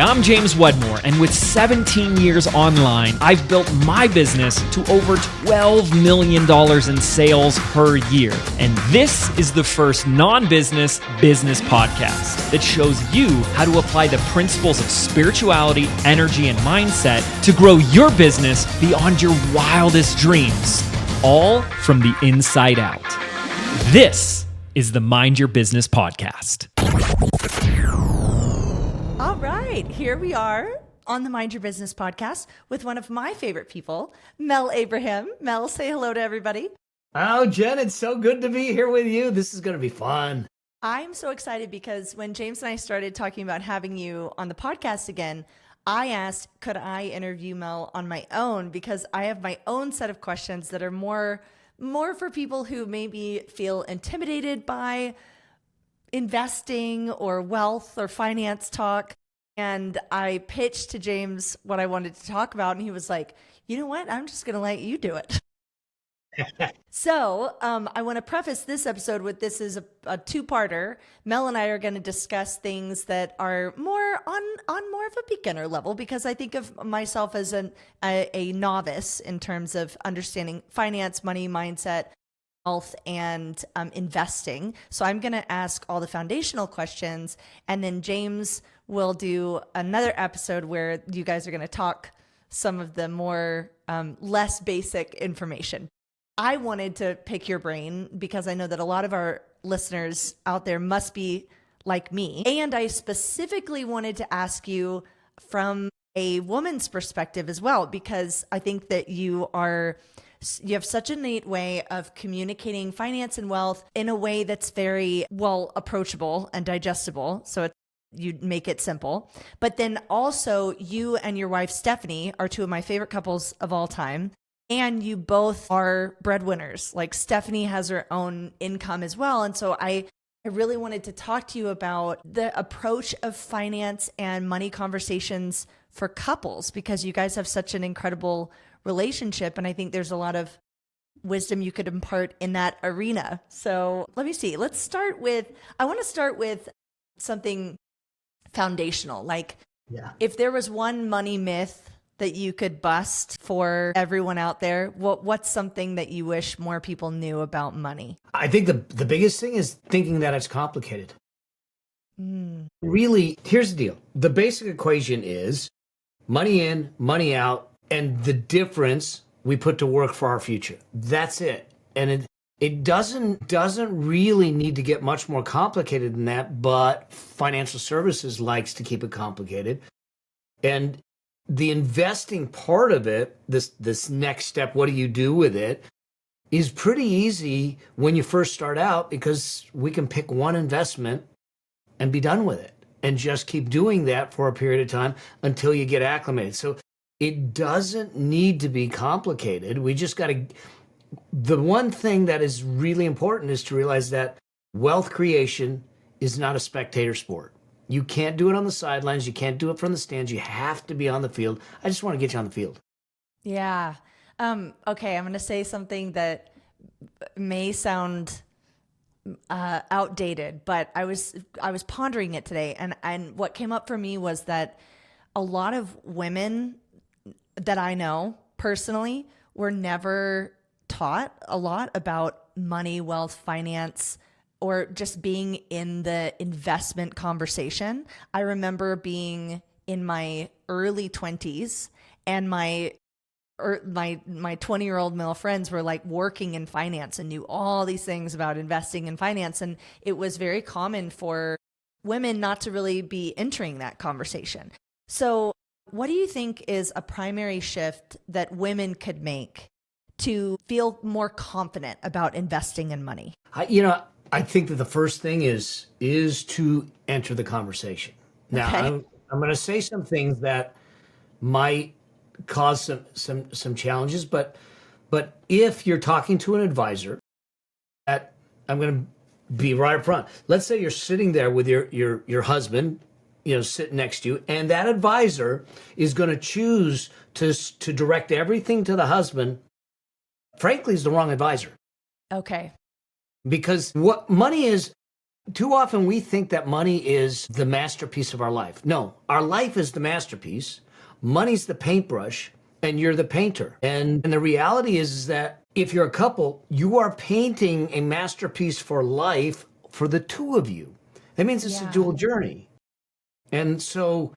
I'm James Wedmore, and with 17 years online, I've built my business to over $12 million in sales per year. And this is the first non-business business podcast that shows you how to apply the principles of spirituality, energy, and mindset to grow your business beyond your wildest dreams, all from the inside out. This is the Mind Your Business podcast. All right, here we are on the Mind Your Business podcast with one of my favorite people, Mel Abraham. Mel, say hello to everybody. Oh, Jen, it's so good to be here with you. This is going to be fun. I'm so excited because when James and I started talking about having you on the podcast again, I asked, could I interview Mel on my own? Because I have my own set of questions that are more for people who maybe feel intimidated by investing or wealth or finance talk. And I pitched to James what I wanted to talk about, and he was like, you know what? I'm just going to let you do it. So I want to preface this episode with this is a two-parter. Mel and I are going to discuss things that are more on more of a beginner level, because I think of myself as a novice in terms of understanding finance, money, mindset, health, and investing. So I'm going to ask all the foundational questions, and then James will do another episode where you guys are going to talk some of the more less basic information. I wanted to pick your brain because I know that a lot of our listeners out there must be like me. And I specifically wanted to ask you from a woman's perspective as well, because I think that you have such a neat way of communicating finance and wealth in a way that's very well approachable and digestible. So you make it simple. But then also you and your wife, Stephanie, are two of my favorite couples of all time. And you both are breadwinners. Like Stephanie has her own income as well. And so I really wanted to talk to you about the approach of finance and money conversations for couples, because you guys have such an incredible relationship. And I think there's a lot of wisdom you could impart in that arena. So let me see. I want to start with something foundational. Like, if there was one money myth that you could bust for everyone out there, what's something that you wish more people knew about money? I think the biggest thing is thinking that it's complicated. Really, here's the deal. The basic equation is money in, money out, and the difference we put to work for our future. That's it. And it doesn't really need to get much more complicated than that, but financial services likes to keep it complicated. And the investing part of it, this next step, what do you do with it, is pretty easy when you first start out, because we can pick one investment and be done with it and just keep doing that for a period of time until you get acclimated. So it doesn't need to be complicated. We just got to, the one thing that is really important is to realize that wealth creation is not a spectator sport. You can't do it on the sidelines. You can't do it from the stands. You have to be on the field. I just want to get you on the field. Yeah. Okay, I'm going to say something that may sound outdated, but I was pondering it today, and what came up for me was that a lot of women that I know personally were never taught a lot about money, wealth, finance, or just being in the investment conversation. I remember being in my early 20s, and my 20-year-old male friends were like working in finance and knew all these things about investing in finance. And it was very common for women not to really be entering that conversation. So what do you think is a primary shift that women could make to feel more confident about investing in money? I think that the first thing is to enter the conversation. Now, okay. I'm going to say some things that might cause some challenges, but if you're talking to an advisor, that I'm going to be right up front. Let's say you're sitting there with your husband, sitting next to you, and that advisor is going to choose to direct everything to the husband. Frankly, is the wrong advisor. Okay. Because what money is, too often we think that money is the masterpiece of our life. No, our life is the masterpiece. Money's the paintbrush, and you're the painter. And the reality is that if you're a couple, you are painting a masterpiece for life for the two of you. That means it's a dual journey. And so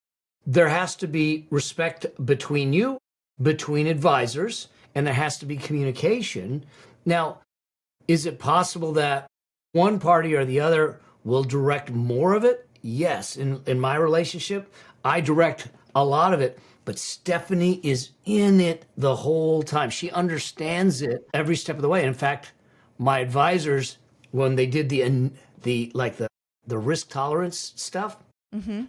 there has to be respect between you, between advisors, and there has to be communication. Now, is it possible that one party or the other will direct more of it? Yes. In my relationship, I direct a lot of it, but Stephanie is in it the whole time. She understands it every step of the way. In fact, my advisors, when they did the risk tolerance stuff,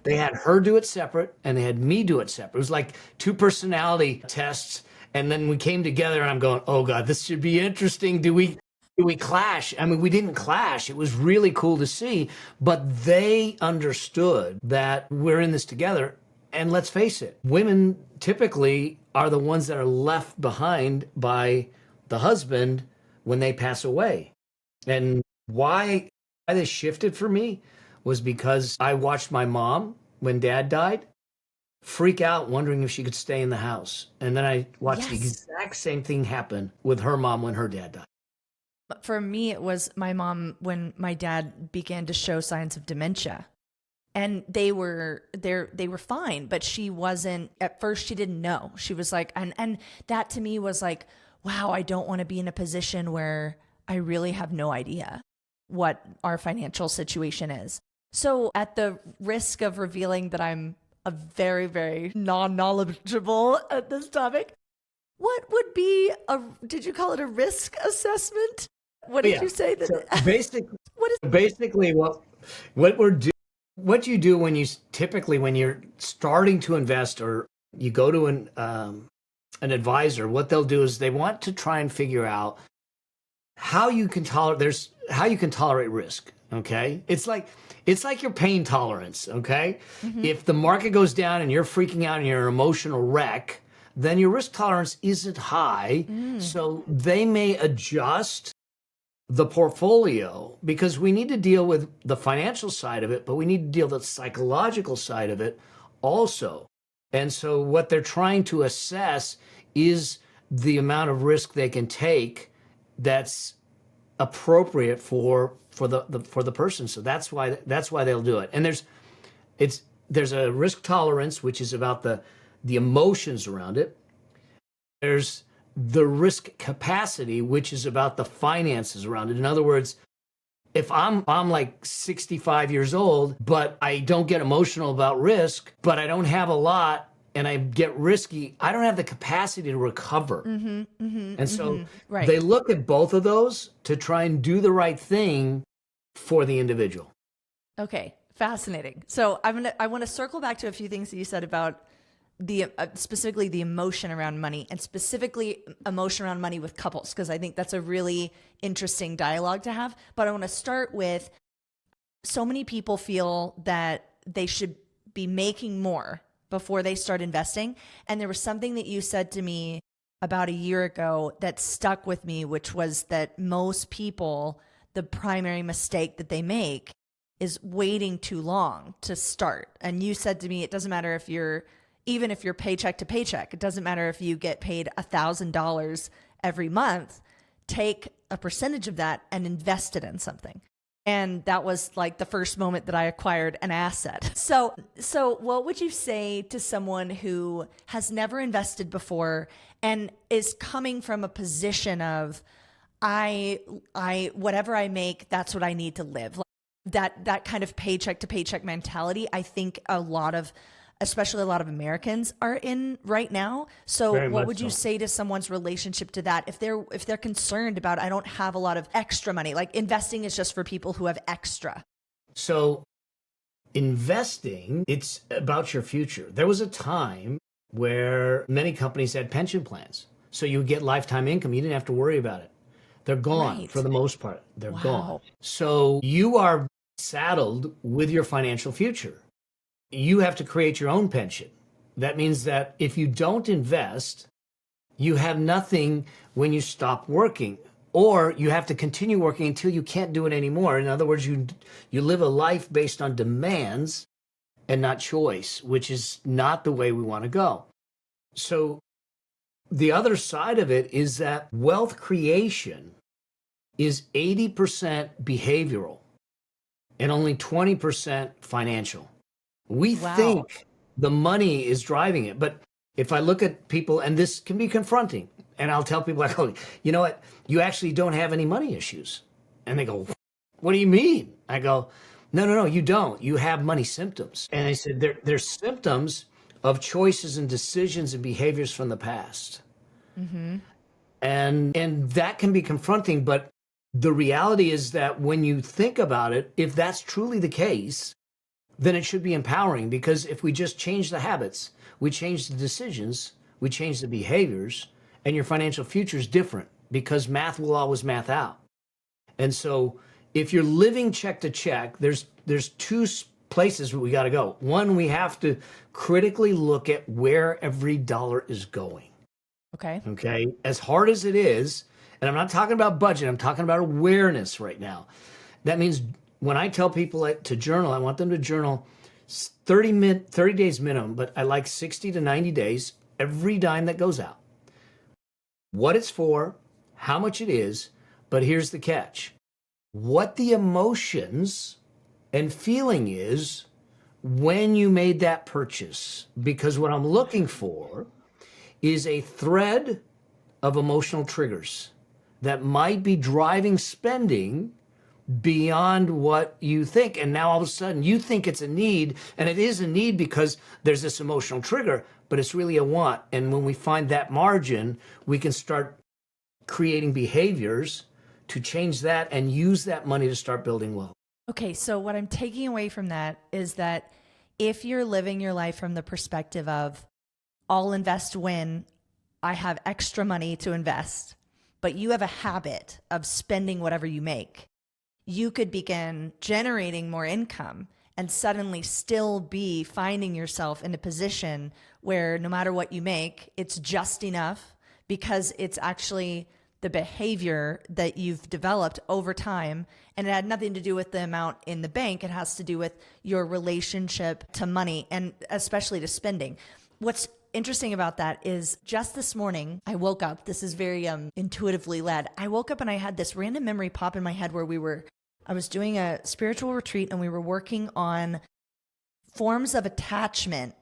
they had her do it separate and they had me do it separate. It was like two personality tests. And then we came together and I'm going, oh God, this should be interesting. Do we clash? I mean, we didn't clash. It was really cool to see, but they understood that we're in this together. And let's face it, women typically are the ones that are left behind by the husband when they pass away. And why this shifted for me was because I watched my mom, when dad died, freak out wondering if she could stay in the house. And then I watched the exact same thing happen with her mom when her dad died. For me, it was my mom when my dad began to show signs of dementia. And they were fine, but she wasn't, at first she didn't know. She was like, and that to me was like, wow, I don't want to be in a position where I really have no idea what our financial situation is. So at the risk of revealing that I'm a very, very non-knowledgeable at this topic, what would be did you call it a risk assessment? What did you say? So basically what you do when you're starting to invest or you go to an advisor, what they'll do is they want to try and figure out how you can tolerate risk. Okay. It's like your pain tolerance. Okay. If the market goes down and you're freaking out and you're an emotional wreck, then your risk tolerance isn't high. So they may adjust the portfolio because we need to deal with the financial side of it, but we need to deal with the psychological side of it also. And so what they're trying to assess is the amount of risk they can take that's appropriate for the person. So that's why they'll do it. And there's a risk tolerance, which is about the emotions around it. There's the risk capacity, which is about the finances around it. In other words, if I'm like 65 years old, but I don't get emotional about risk, but I don't have a lot and I get risky, I don't have the capacity to recover. And so they look at both of those to try and do the right thing for the individual. Okay, fascinating. So I want to circle back to a few things that you said about specifically the emotion around money and specifically emotion around money with couples, because I think that's a really interesting dialogue to have. But I want to start with, so many people feel that they should be making more before they start investing. And there was something that you said to me about a year ago that stuck with me, which was that most people, the primary mistake that they make is waiting too long to start. And you said to me, it doesn't matter even if you're paycheck to paycheck, it doesn't matter if you get paid $1,000 every month, take a percentage of that and invest it in something. And that was like the first moment that I acquired an asset. So what would you say to someone who has never invested before and is coming from a position of, I whatever I make, that's what I need to live. Like that kind of paycheck to paycheck mentality, I think especially a lot of Americans are in right now. So what would you say to someone's relationship to that? If they're concerned about, I don't have a lot of extra money, like investing is just for people who have extra. So investing, it's about your future. There was a time where many companies had pension plans. So you would get lifetime income. You didn't have to worry about it. They're gone for the most part. They're gone. So you are saddled with your financial future. You have to create your own pension. That means that if you don't invest, you have nothing when you stop working. or you have to continue working until you can't do it anymore. In other words, you live a life based on demands and not choice, which is not the way we want to go. So the other side of it is that wealth creation is 80% behavioral and only 20% financial. We think the money is driving it, but if I look at people, and this can be confronting, and I'll tell people, like, oh, you know what? You actually don't have any money issues. And they go, what do you mean? I go, no, you don't. You have money symptoms. And I said, they're symptoms of choices and decisions and behaviors from the past. Mm-hmm. And that can be confronting, but the reality is that when you think about it, if that's truly the case, then it should be empowering, because if we just change the habits, we change the decisions, we change the behaviors, and your financial future is different, because math will always math out. And so if you're living check to check, there's two places we got to go. One, we have to critically look at where every dollar is going. Okay. As hard as it is, and I'm not talking about budget, I'm talking about awareness right now. That means when I tell people to journal, I want them to journal 30 days minimum, but I like 60 to 90 days, every dime that goes out. What it's for, how much it is, but here's the catch. What the emotions and feeling is when you made that purchase. Because what I'm looking for is a thread of emotional triggers that might be driving spending beyond what you think. And now all of a sudden you think it's a need, and it is a need because there's this emotional trigger, but it's really a want. And when we find that margin, we can start creating behaviors to change that and use that money to start building wealth. Okay, so what I'm taking away from that is that if you're living your life from the perspective of, I'll invest when I have extra money to invest, but you have a habit of spending whatever you make, you could begin generating more income and suddenly still be finding yourself in a position where no matter what you make, it's just enough, because it's actually the behavior that you've developed over time. And it had nothing to do with the amount in the bank. It has to do with your relationship to money, and especially to spending. What's interesting about that is just this morning, I woke up, this is very intuitively led. I woke up and I had this random memory pop in my head where I was doing a spiritual retreat and we were working on forms of attachment.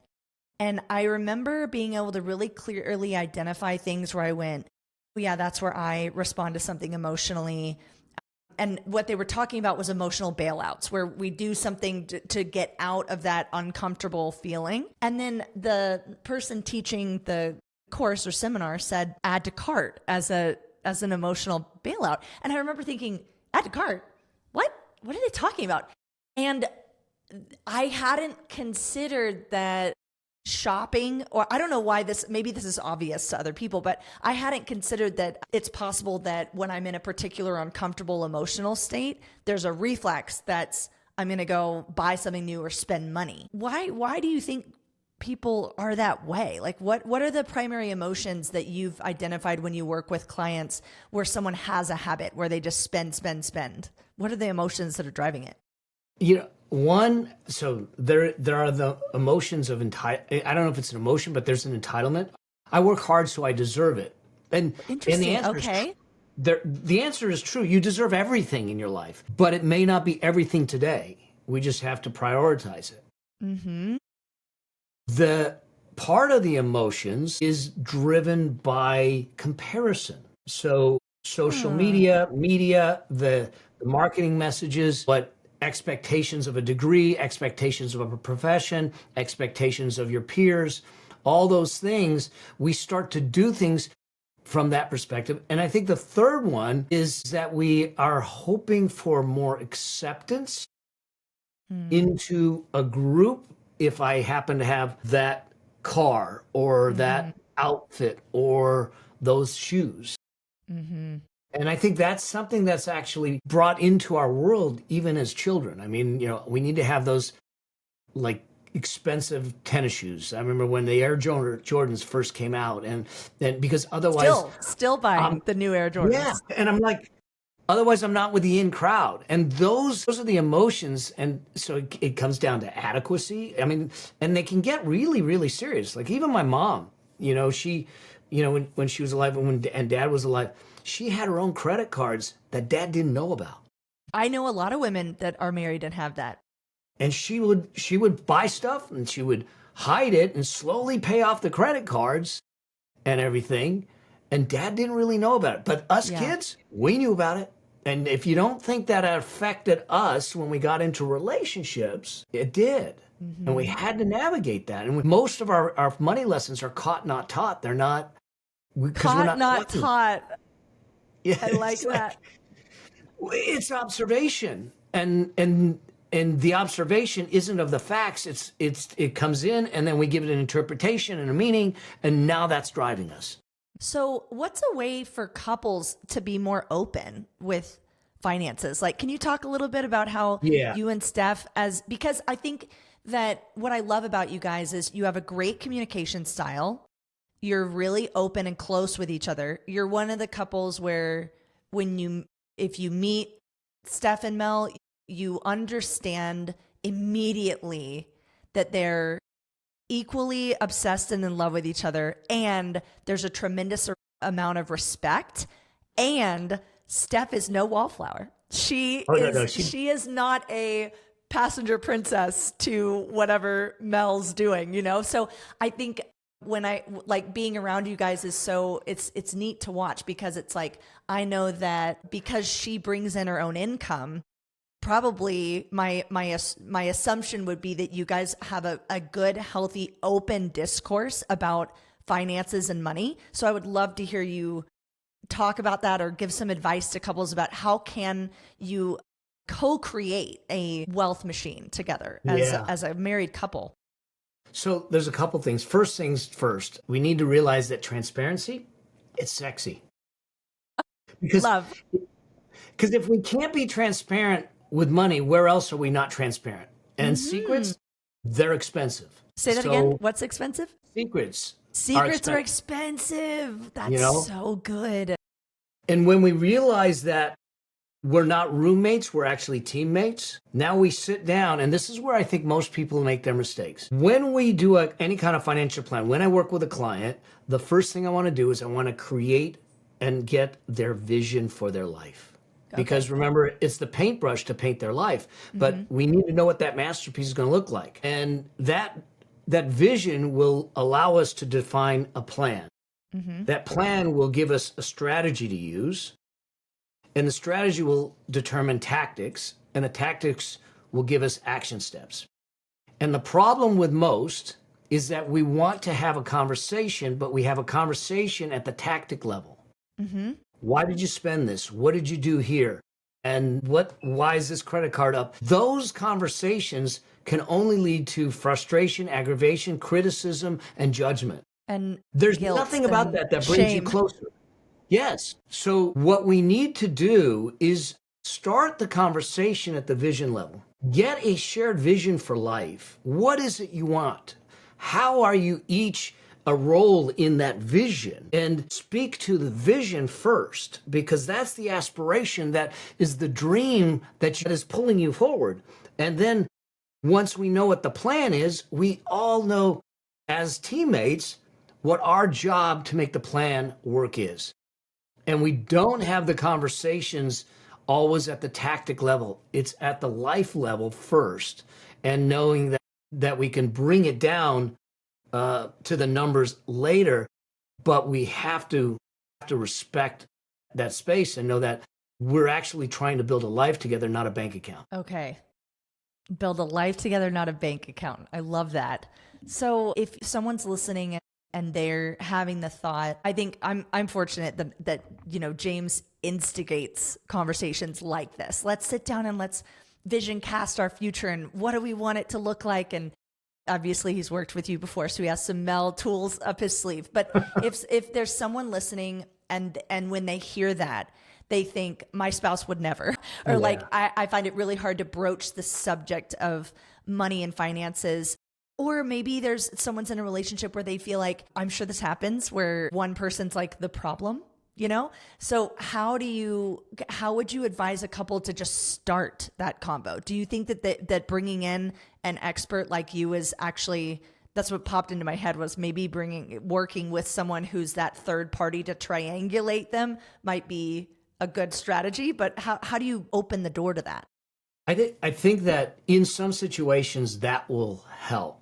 And I remember being able to really clearly identify things where I went, oh, yeah, that's where I respond to something emotionally. And what they were talking about was emotional bailouts, where we do something to get out of that uncomfortable feeling. And then the person teaching the course or seminar said, add to cart as an emotional bailout. And I remember thinking, add to cart? What are they talking about? And I hadn't considered that shopping, or I don't know why maybe this is obvious to other people, but I hadn't considered that it's possible that when I'm in a particular uncomfortable emotional state, there's a reflex that's, I'm going to go buy something new or spend money. Why do you think people are that way? Like what are the primary emotions that you've identified when you work with clients where someone has a habit where they just spend? What are the emotions that are driving it? So there are the emotions of I don't know if it's an emotion, but there's an entitlement. I work hard, so I deserve it. And interesting. And the answer is true. You deserve everything in your life, but it may not be everything today. We just have to prioritize it. Mm-hmm. The part of the emotions is driven by comparison. So social media, the marketing messages, what expectations of a degree, expectations of a profession, expectations of your peers, all those things, we start to do things from that perspective. And I think the third one is that we are hoping for more acceptance into a group. If I happen to have that car or that outfit or those shoes. Mm-hmm. And I think that's something that's actually brought into our world even as children. I mean, we need to have those like expensive tennis shoes. I remember when the Air Jordans first came out, and because otherwise, still buying the new Air Jordans. yeah, and I'm like, otherwise I'm not with the in crowd. And those are the emotions, and so it comes down to adequacy. I mean, and they can get really, really serious. Like even my mom, she, when she was alive and Dad was alive, she had her own credit cards that Dad didn't know about. I know a lot of women that are married and have that. And she would buy stuff and she would hide it and slowly pay off the credit cards and everything. And Dad didn't really know about it. But us kids, we knew about it. And if you don't think that affected us when we got into relationships, it did. Mm-hmm. And we had to navigate that. And most of our money lessons are caught, not taught. They're not. Caught, not taught. Yeah, I like that. It's observation. And the observation isn't of the facts. It comes in and then we give it an interpretation and a meaning. And now that's driving us. So what's a way for couples to be more open with finances? Like, can you talk a little bit about how you and Steph, because I think that what I love about you guys is you have a great communication style. You're really open and close with each other. You're one of the couples where if you meet Steph and Mel, you understand immediately that they're equally obsessed and in love with each other, and there's a tremendous amount of respect. And Steph is no wallflower. She is not a passenger princess to whatever Mel's doing, So I think when I like being around you guys is it's neat to watch, because it's like, I know that because she brings in her own income, probably my assumption would be that you guys have a good, healthy, open discourse about finances and money. So I would love to hear you talk about that or give some advice to couples about how can you co-create a wealth machine together as a married couple. So there's a couple things. First things first, we need to realize that transparency, it's sexy. Because if we can't be transparent with money, where else are we not transparent? And secrets, they're expensive. Say that again. What's expensive? Secrets. Secrets are expensive. That's so good. And when we realize that we're not roommates, we're actually teammates, now we sit down, and this is where I think most people make their mistakes. When we do any kind of financial plan, when I work with a client, the first thing I want to do is I want to create and get their vision for their life. Because remember, it's the paintbrush to paint their life, but we need to know what that masterpiece is going to look like. And that vision will allow us to define a plan. That plan will give us a strategy to use, and the strategy will determine tactics, and the tactics will give us action steps. And the problem with most is that we want to have a conversation, but we have a conversation at the tactic level. Why did you spend this? What did you do here? And why is this credit card up? Those conversations can only lead to frustration, aggravation, criticism, and judgment. And there's nothing about that brings you closer. Yes. So what we need to do is start the conversation at the vision level. Get a shared vision for life. What is it you want? How are you each a role in that vision? And speak to the vision first, because that's the aspiration, that is the dream that is pulling you forward. And then once we know what the plan is, we all know as teammates what our job to make the plan work is. And we don't have the conversations always at the tactic level. It's at the life level first, and knowing that we can bring it down to the numbers later, but we have to respect that space and know that we're actually trying to build a life together, not a bank account. Okay. Build a life together, not a bank account. I love that. So if someone's listening and they're having the thought, I think I'm fortunate that James instigates conversations like this. Let's sit down and let's vision cast our future and what do we want it to look like. And obviously he's worked with you before, so he has some Mel tools up his sleeve. But if there's someone listening and when they hear that, they think my spouse would never, or like I find it really hard to broach the subject of money and finances. Or maybe someone's in a relationship where they feel like, I'm sure this happens, where one person's like the problem, you know? So how would you advise a couple to just start that combo? Do you think that bringing in an expert like you is actually, that's what popped into my head, was maybe working with someone who's that third party to triangulate them might be a good strategy, but how do you open the door to that? I think that in some situations that will help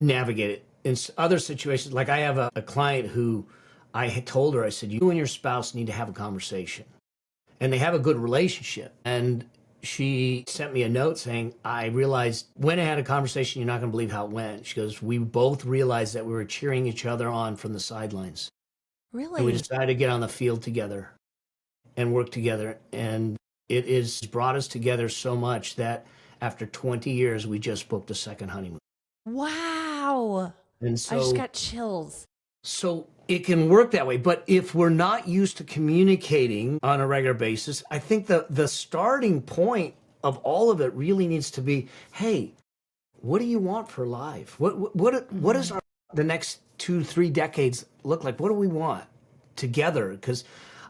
navigate it. In other situations, like I have a client who I had told her, I said, you and your spouse need to have a conversation. And they have a good relationship. And she sent me a note saying, I realized when I had a conversation, you're not going to believe how it went. She goes, we both realized that we were cheering each other on from the sidelines. Really? And we decided to get on the field together and work together. And it has brought us together so much that after 20 years, we just booked a second honeymoon. Wow. And so, I just got chills. So it can work that way. But if we're not used to communicating on a regular basis, I think the starting point of all of it really needs to be, hey, what do you want for life? What does the next 2-3 decades look like? What do we want together? Because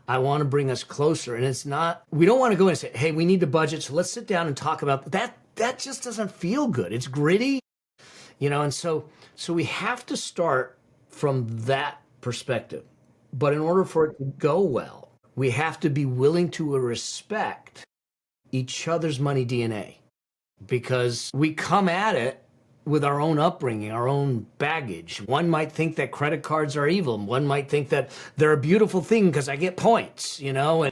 I want to bring us closer. And it's not, we don't want to go in and say, hey, we need the budget, so let's sit down and talk about that. That just doesn't feel good. It's gritty, you know, and so we have to start from that perspective. But in order for it to go well, we have to be willing to respect each other's money DNA, because we come at it with our own upbringing, our own baggage. One might think that credit cards are evil. One might think that they're a beautiful thing because I get points, you know,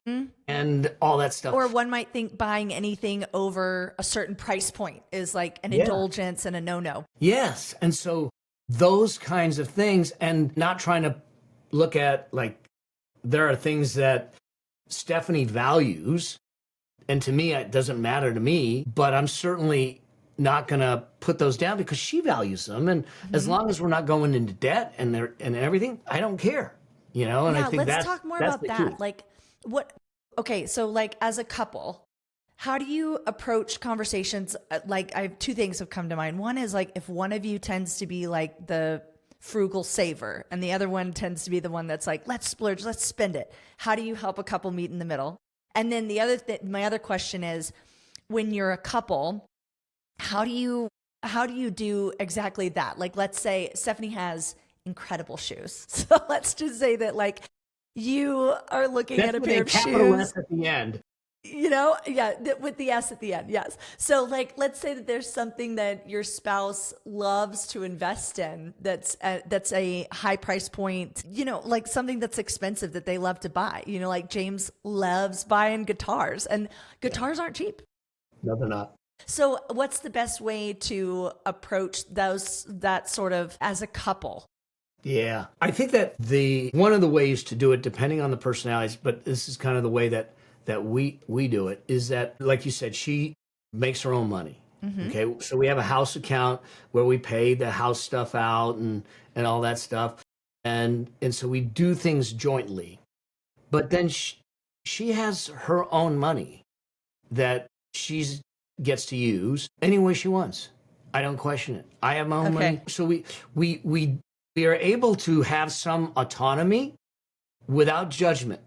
and all that stuff. Or one might think buying anything over a certain price point is like an indulgence and a no-no. Yes. And so those kinds of things, and not trying to look at, like, there are things that Stephanie values, and to me, it doesn't matter to me, but I'm certainly not going to put those down because she values them. And as long as we're not going into debt and everything, I don't care, you know? And I think let's talk more about that. Key. Like okay. So like as a couple, how do you approach conversations? Like I have two things have come to mind. One is like, if one of you tends to be like the frugal saver and the other one tends to be the one that's like, let's splurge, let's spend it. How do you help a couple meet in the middle? And then my other question is, when you're a couple, how do you do exactly that? Like, let's say Stephanie has incredible shoes. So let's just say that like you are looking at a pair of shoes. S at the end. You know, yeah, with the S at the end, yes. So like, let's say that there's something that your spouse loves to invest in that's a high price point, you know, like something that's expensive that they love to buy. You know, like James loves buying guitars, and guitars aren't cheap. No, they're not. So what's the best way to approach that sort of as a couple? Yeah, I think that one of the ways to do it, depending on the personalities, but this is kind of the way that we do it, is that, like you said, she makes her own money. Okay, so we have a house account where we pay the house stuff out and all that stuff, and so we do things jointly. But then she has her own money that she gets to use any way she wants. I don't question it. I have my own money, so we are able to have some autonomy without judgment,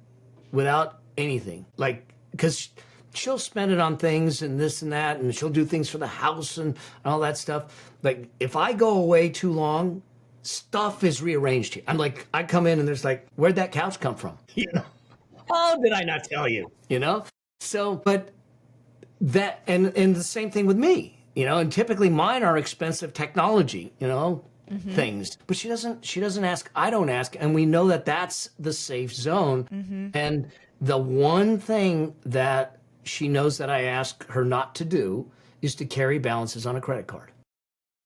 without anything, like, because she'll spend it on things and this and that, and she'll do things for the house and all that stuff. Like, if I go away too long, stuff is rearranged here. I'm like, I come in and there's like, where'd that couch come from? You know, how did I not tell you? You know, so but that and the same thing with me. You know, and typically mine are expensive technology. You know. Things, but she doesn't ask. I don't ask, and we know that that's the safe zone. And the one thing that she knows that I ask her not to do is to carry balances on a credit card.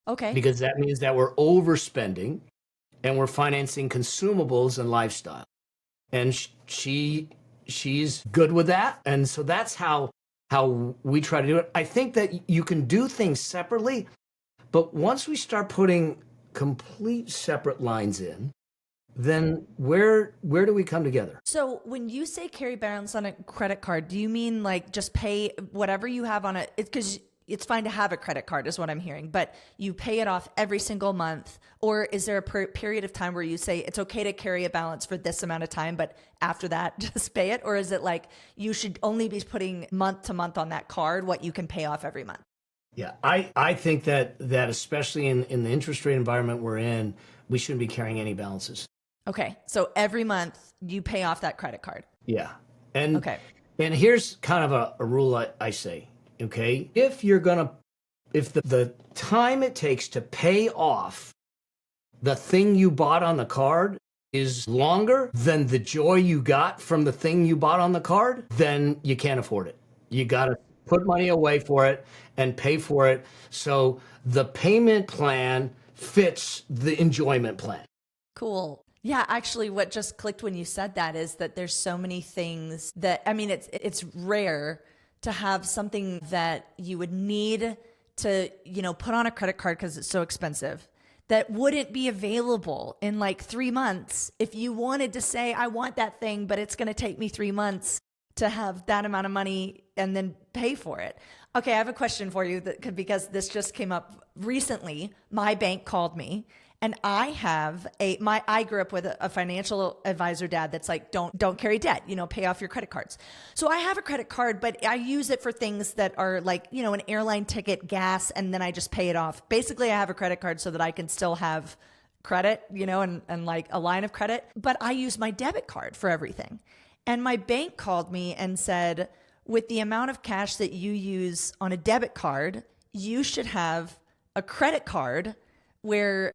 Okay. Because that means that we're overspending and we're financing consumables and lifestyle. And she's good with that, and so that's how we try to do it. I think that you can do things separately, but once we start putting complete separate lines in, then where do we come together? So when you say carry balance on a credit card, do you mean like just pay whatever you have on it? Because it's fine to have a credit card is what I'm hearing, but you pay it off every single month? Or is there a period of time where you say it's okay to carry a balance for this amount of time, but after that, just pay it? Or is it like you should only be putting month to month on that card what you can pay off every month? Yeah, I think that especially in the interest rate environment we're in, we shouldn't be carrying any balances. Okay, so every month you pay off that credit card. Yeah. And okay. And here's kind of a rule I say, okay? If the time it takes to pay off the thing you bought on the card is longer than the joy you got from the thing you bought on the card, then you can't afford it. You got to put money away for it and pay for it so the payment plan fits the enjoyment plan. Cool. Yeah, actually what just clicked when you said that is that there's so many things that, I mean, it's rare to have something that you would need to, put on a credit card because it's so expensive that wouldn't be available in like 3 months. If you wanted to say, I want that thing, but it's going to take me 3 months to have that amount of money and then pay for it. Okay, I have a question for you because this just came up recently. My bank called me. And I grew up with a financial advisor dad that's like, don't carry debt, pay off your credit cards. So I have a credit card, but I use it for things that are like, an airline ticket, gas, and then I just pay it off. Basically, I have a credit card so that I can still have credit, and like a line of credit, but I use my debit card for everything. And my bank called me and said, with the amount of cash that you use on a debit card, you should have a credit card where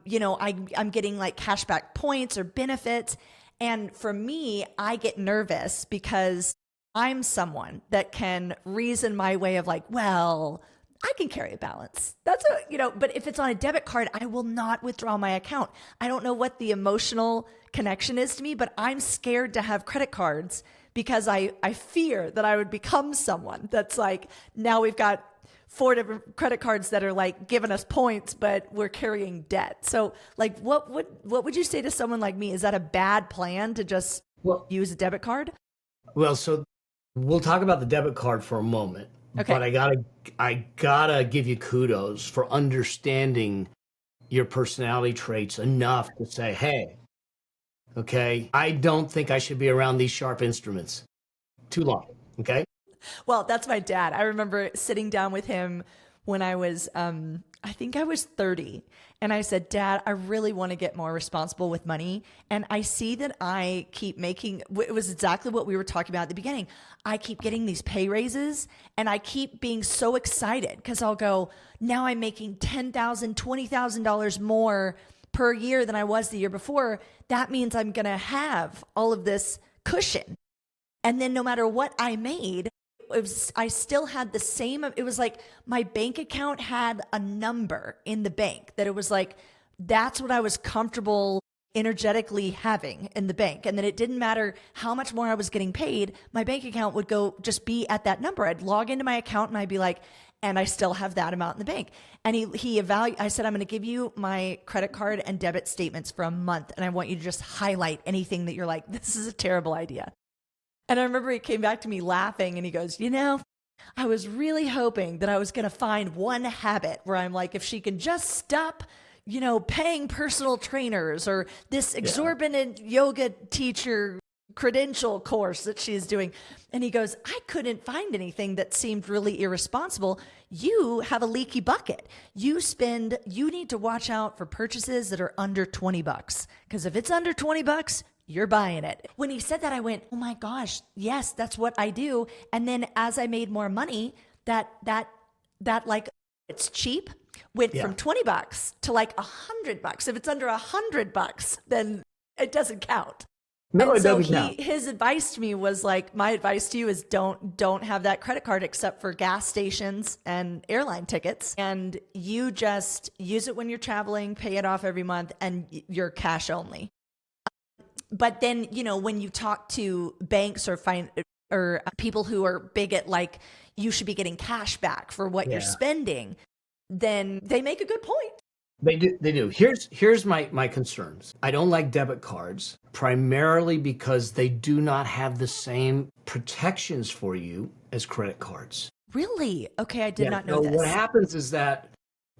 I'm getting like cashback points or benefits. And for me, I get nervous because I'm someone that can reason my way of like, well, I can carry a balance. But if it's on a debit card, I will not withdraw my account. I don't know what the emotional connection is to me, but I'm scared to have credit cards because I fear that I would become someone that's like, now we've got 4 different credit cards that are like giving us points, but we're carrying debt. So like, what would you say to someone like me? Is that a bad plan to just use a debit card? Well, so we'll talk about the debit card for a moment. Okay. But I gotta give you kudos for understanding your personality traits enough to say, hey, okay, I don't think I should be around these sharp instruments too long. Okay. Well, that's my dad. I remember sitting down with him when I was, I think I was 30. And I said, Dad, I really want to get more responsible with money. And I see that I keep it was exactly what we were talking about at the beginning. I keep getting these pay raises and I keep being so excited because I'll go, now I'm making $10,000, $20,000 more per year than I was the year before. That means I'm going to have all of this cushion. And then no matter what I made, I still had the same, it was like my bank account had a number in the bank that it was like, that's what I was comfortable energetically having in the bank. And then it didn't matter how much more I was getting paid, my bank account would just be at that number. I'd log into my account and I'd be like, and I still have that amount in the bank. And I said, I'm going to give you my credit card and debit statements for a month. And I want you to just highlight anything that you're like, this is a terrible idea. And I remember he came back to me laughing and he goes, I was really hoping that I was going to find one habit where I'm like, if she can just stop, paying personal trainers or this exorbitant yoga teacher credential course that she's doing. And he goes, I couldn't find anything that seemed really irresponsible. You have a leaky bucket. You need to watch out for purchases that are under $20 because if it's under $20, you're buying it. When he said that, I went, oh my gosh, yes, that's what I do. And then as I made more money, that like it's cheap went from $20 to like $100. If it's under $100, then it doesn't count. No, and it so doesn't count. His advice to me was like, my advice to you is don't have that credit card except for gas stations and airline tickets. And you just use it when you're traveling, pay it off every month, and you're cash only. But then, when you talk to banks or people who are big at like, you should be getting cash back for what you're spending, then they make a good point. They do. Here's my concerns. I don't like debit cards primarily because they do not have the same protections for you as credit cards. Really? Okay, I did Yeah. not know So this. what happens is that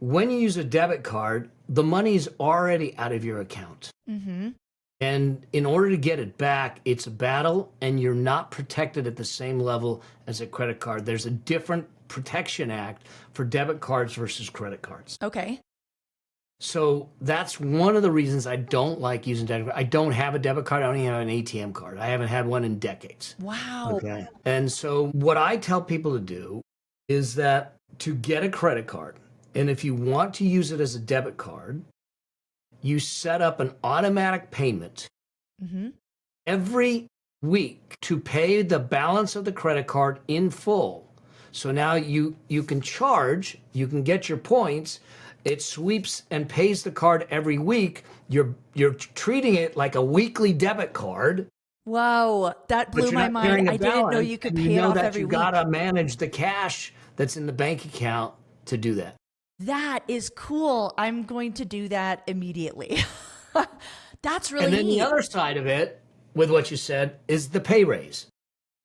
when you use a debit card, the money's already out of your account. Mm-hmm. And in order to get it back, it's a battle, and you're not protected at the same level as a credit card. There's a different protection act for debit cards versus credit cards. Okay. So that's one of the reasons I don't like using debit card. I don't have a debit card. I don't even have an ATM card. I haven't had one in decades. Wow. Okay. And so what I tell people to do is that to get a credit card, and if you want to use it as a debit card, you set up an automatic payment Mm-hmm. every week to pay the balance of the credit card in full. So now you can charge, you can get your points. It sweeps and pays the card every week. You're treating it like a weekly debit card. Whoa, that But blew you're my not carrying mind. a I didn't know balance, you could and pay you it know off that every you week. gotta manage the cash that's in the bank account to do that. That is cool. I'm going to do that immediately. That's really And then neat. the other side of it, with what you said, is the pay raise.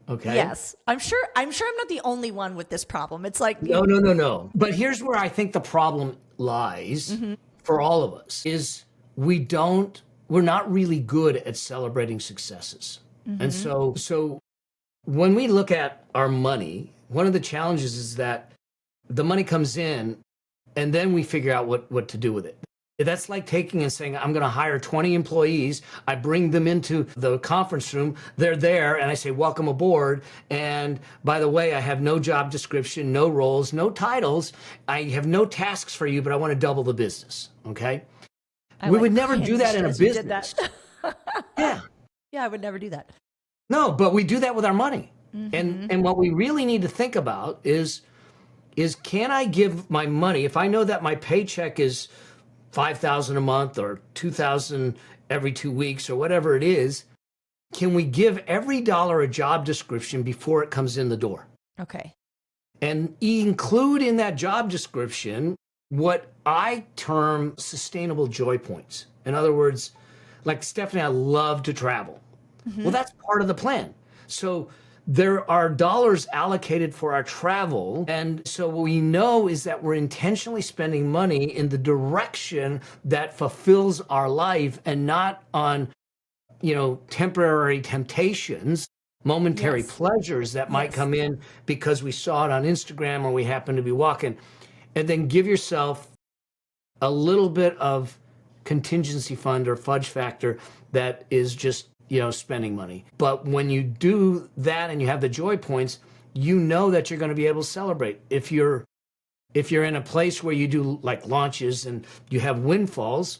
Okay. Yes, I'm sure I'm not the only one with this problem. It's like No. But here's where I think the problem lies for all of us is we're not really good at celebrating successes. And so when we look at our money, one of the challenges is that the money comes in and then we figure out what to do with it. That's like taking and saying, I'm going to hire 20 employees. I bring them into the conference room. They're there. And I say, welcome aboard. And by the way, I have no job description, no roles, no titles. I have no tasks for you, but I want to double the business. Okay. We would never do that in a as you did business. that. Yeah. Yeah, I would never do that. No, but we do that with our money. And what we really need to think about is can I give my money, if I know that my paycheck is $5,000 a month or $2,000 every 2 weeks or whatever it is, can we give every dollar a job description before it comes in the door? Okay. And include in that job description what I term sustainable joy points. In other words, like Stephanie, I love to travel. Well, that's part of the plan. So there are dollars allocated for our travel. And so what we know is that we're intentionally spending money in the direction that fulfills our life and not on, temporary temptations, momentary Yes. pleasures that might Yes. come in because we saw it on Instagram or we happen to be walking. And then give yourself a little bit of contingency fund or fudge factor that is just spending money. But when you do that and you have the joy points, you know that you're going to be able to celebrate. If you're in a place where you do like launches and you have windfalls,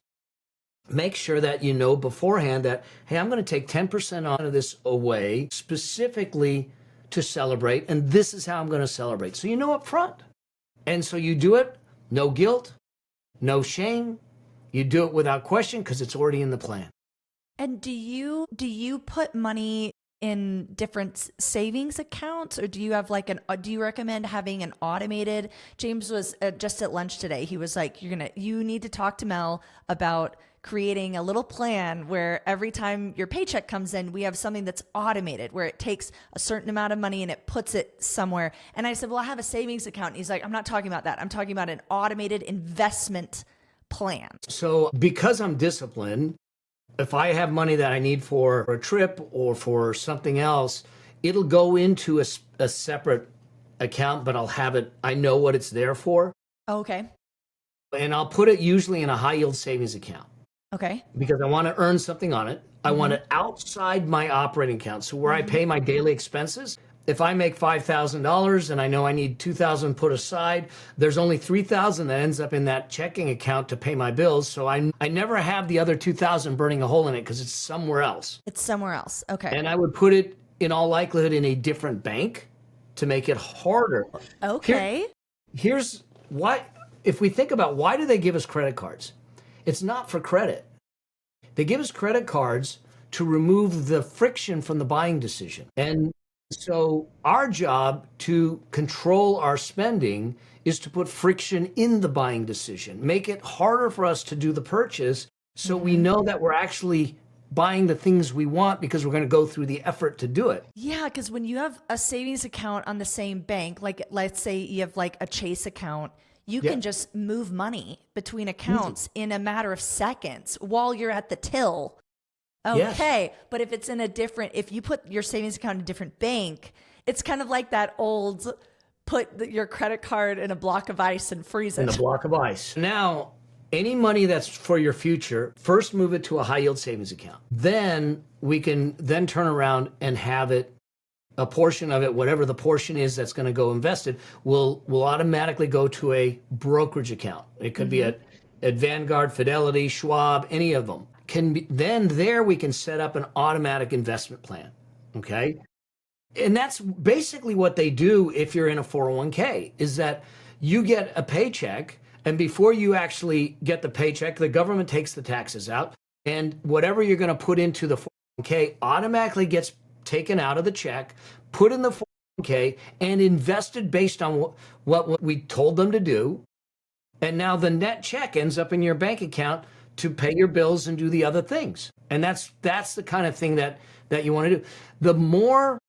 make sure that you know beforehand that, hey, I'm going to take 10% of this away specifically to celebrate, and this is how I'm going to celebrate. So you know up front. And so you do it, no guilt, no shame. You do it without question because it's already in the plan. And do you put money in different savings accounts, or do you have do you recommend having an automated? James was just at lunch today. He was like, you need to talk to Mel about creating a little plan where every time your paycheck comes in, we have something that's automated where it takes a certain amount of money and it puts it somewhere. And I said, well, I have a savings account. And he's like, I'm not talking about that. I'm talking about an automated investment plan. So because I'm disciplined, if I have money that I need for a trip or for something else, it'll go into a separate account, but I'll have it, I know what it's there for. Okay. And I'll put it usually in a high yield savings account Okay. because I want to earn something on it. I want it outside my operating account. So where I pay my daily expenses, if I make $5,000 and I know I need $2,000 put aside, there's only $3,000 that ends up in that checking account to pay my bills. So I never have the other $2,000 burning a hole in it because it's somewhere else. It's somewhere else. Okay. And I would put it in all likelihood in a different bank to make it harder. Okay. Here's why, if we think about why do they give us credit cards? It's not for credit. They give us credit cards to remove the friction from the buying decision. And so our job to control our spending is to put friction in the buying decision, make it harder for us to do the purchase so we know that we're actually buying the things we want because we're going to go through the effort to do it. Yeah, because when you have a savings account on the same bank, like let's say you have like a Chase account, you can just move money between accounts in a matter of seconds while you're at the till. Okay. Yes. But if it's in if you put your savings account in a different bank, it's kind of like that old put your credit card in a block of ice and freeze it. In a block of ice. Now, any money that's for your future, first move it to a high yield savings account. Then we can then turn around and have it, a portion of it, whatever the portion is that's going to go invested, will automatically go to a brokerage account. It could be at Vanguard, Fidelity, Schwab, any of them. Then there we can set up an automatic investment plan. Okay. And that's basically what they do if you're in a 401k, is that you get a paycheck, and before you actually get the paycheck, the government takes the taxes out, and whatever you're going to put into the 401k automatically gets taken out of the check, put in the 401k, and invested based on what we told them to do. And now the net check ends up in your bank account to pay your bills and do the other things. And that's the kind of thing that you want to do. The more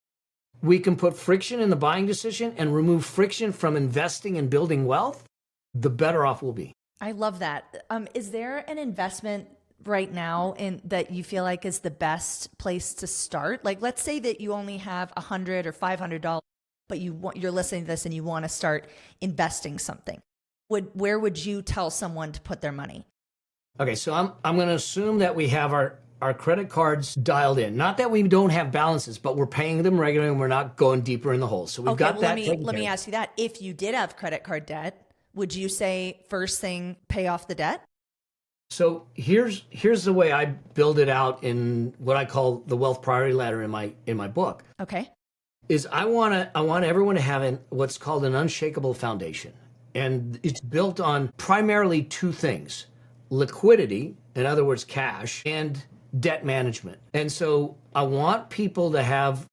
we can put friction in the buying decision and remove friction from investing and building wealth, the better off we'll be. I love that. Is there an investment right now that you feel like is the best place to start? Like, let's say that you only have $100 or $500, but you're listening to this and you want to start investing something. Where would you tell someone to put their money? Okay, so I'm going to assume that we have our credit cards dialed in. Not that we don't have balances, but we're paying them regularly and we're not going deeper in the hole. So we've got that. Let me ask you that. If you did have credit card debt, would you say first thing, pay off the debt? So here's the way I build it out in what I call the wealth priority ladder in my book. Okay. Is I want everyone to have what's called an unshakable foundation. And it's built on primarily two things: liquidity, in other words, cash, and debt management. And so I want people to have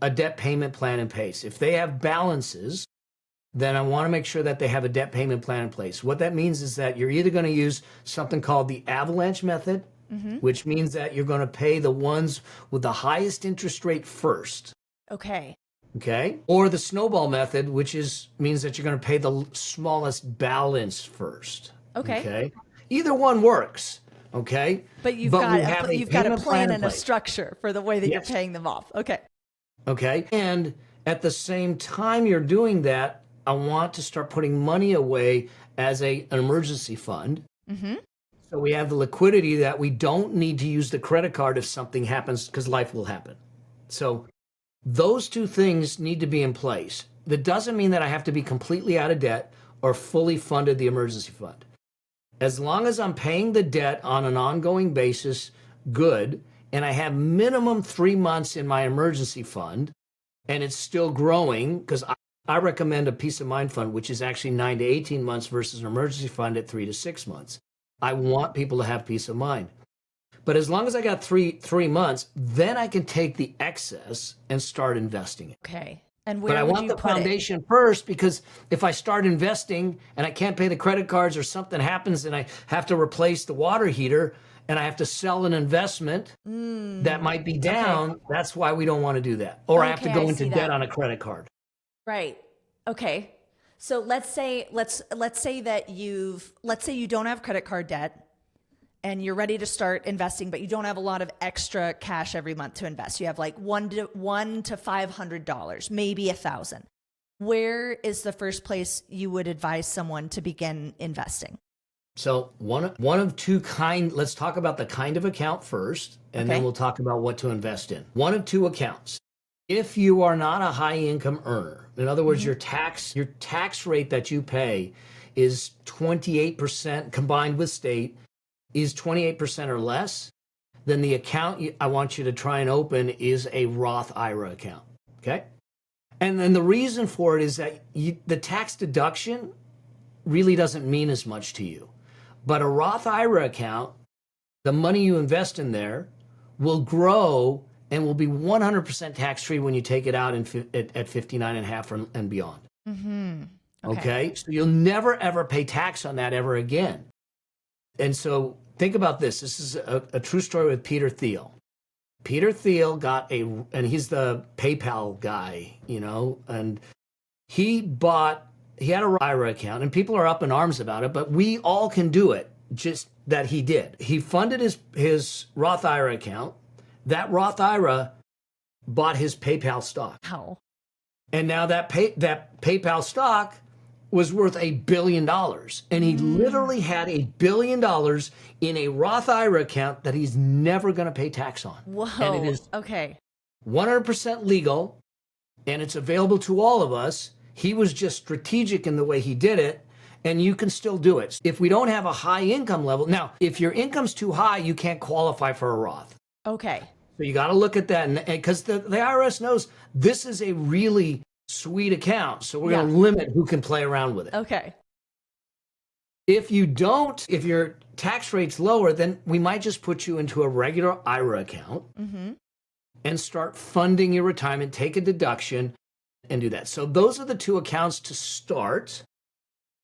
a debt payment plan in place. If they have balances, then I want to make sure that they have a debt payment plan in place. What that means is that you're either going to use something called the avalanche method, which means that you're going to pay the ones with the highest interest rate first. Okay. Okay. Or the snowball method, which means that you're going to pay the smallest balance first. Okay. Okay. Either one works. Okay. But you've got a plan and a structure for the way that you're paying them off. Okay. Okay. And at the same time you're doing that, I want to start putting money away as an emergency fund. So we have the liquidity that we don't need to use the credit card if something happens, because life will happen. So those two things need to be in place. That doesn't mean that I have to be completely out of debt or fully funded the emergency fund. As long as I'm paying the debt on an ongoing basis, good, and I have minimum 3 months in my emergency fund, and it's still growing, because I recommend a peace of mind fund, which is actually 9 to 18 months versus an emergency fund at 3 to 6 months. I want people to have peace of mind. But as long as I got three months, then I can take the excess and start investing it. Okay. And where but I want the foundation first, because if I start investing and I can't pay the credit cards or something happens and I have to replace the water heater and I have to sell an investment that might be down, that's why we don't want to do that. Or I have to go into debt on a credit card. Right. Okay. So let's say that you don't have credit card debt and you're ready to start investing, but you don't have a lot of extra cash every month to invest. You have like $1 to $500, maybe $1,000. Where is the first place you would advise someone to begin investing? So one of two let's talk about the kind of account first, and then we'll talk about what to invest in. One of two accounts. If you are not a high income earner, in other words, your tax rate that you pay is 28% combined with state, is 28% or less, then the account I want you to try and open is a Roth IRA account. Okay. And then the reason for it is that the tax deduction really doesn't mean as much to you. But a Roth IRA account, the money you invest in there will grow and will be 100% tax-free when you take it out at 59.5 and beyond. Okay. So you'll never, ever pay tax on that ever again. And so Think about this. This is a true story with Peter Thiel. Peter Thiel and he's the PayPal guy, and he had a IRA account, and people are up in arms about it, but we all can do it, just that he did. He funded his Roth IRA account. That Roth IRA bought his PayPal stock. How? And now that PayPal stock was worth $1 billion. And he literally had $1 billion in a Roth IRA account that he's never going to pay tax on. Whoa. And it is okay. 100% legal, and it's available to all of us. He was just strategic in the way he did it, and you can still do it. If we don't have a high income level, now, if your income's too high, you can't qualify for a Roth. Okay. So you got to look at that, and because the IRS knows this is a really sweet account, so we're going to limit who can play around with it. Okay. If your tax rate's lower, then we might just put you into a regular IRA account and start funding your retirement, take a deduction, and do that. So those are the two accounts to start.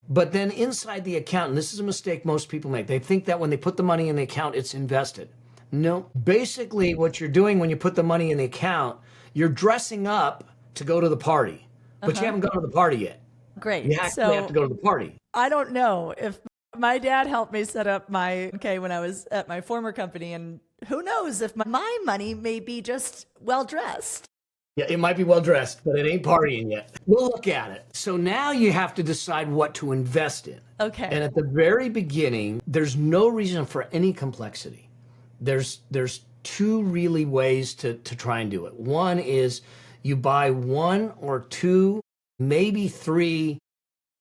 But then inside the account, and this is a mistake most people make, they think that when they put the money in the account, it's invested. No, basically what you're doing when you put the money in the account, you're dressing up to go to the party, but you haven't gone to the party yet. Great. You actually have to go to the party. I don't know if my dad helped me set up my when I was at my former company, and who knows if my money may be just well dressed. Yeah, it might be well dressed, but it ain't partying yet. We'll look at it. So now you have to decide what to invest in. Okay. And at the very beginning, there's no reason for any complexity. There's two really ways to try and do it. One is you buy one or two, maybe three